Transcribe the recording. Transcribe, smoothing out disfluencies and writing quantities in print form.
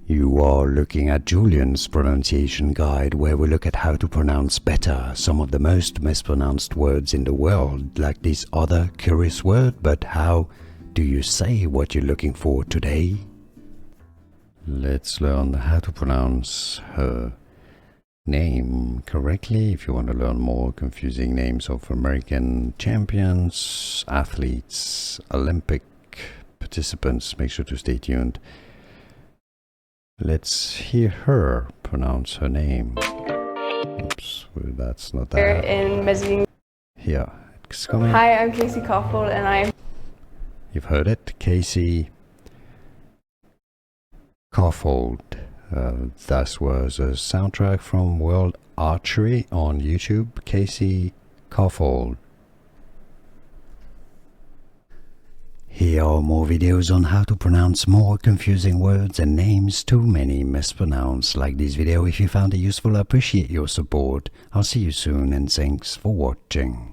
You are looking at Julian's pronunciation guide, where we look at how to pronounce better some of the most mispronounced words in the world, like this other curious word. But how do you say what you're looking for today? Let's learn how to pronounce her name correctly. If you want to learn more confusing names of American champions, athletes, Olympic participants, make sure to stay tuned. Let's hear her pronounce her name. Oops, well, that's not that. In mezzanine. Here, it's coming. Hi, I'm Casey Kaufhold, and I'm... You've heard it, Casey Kaufhold. That was a soundtrack from World Archery on YouTube. Casey Kaufhold. Here are more videos on how to pronounce more confusing words and names too many mispronounced. Like this video if you found it useful. I appreciate your support. I'll see you soon and thanks for watching.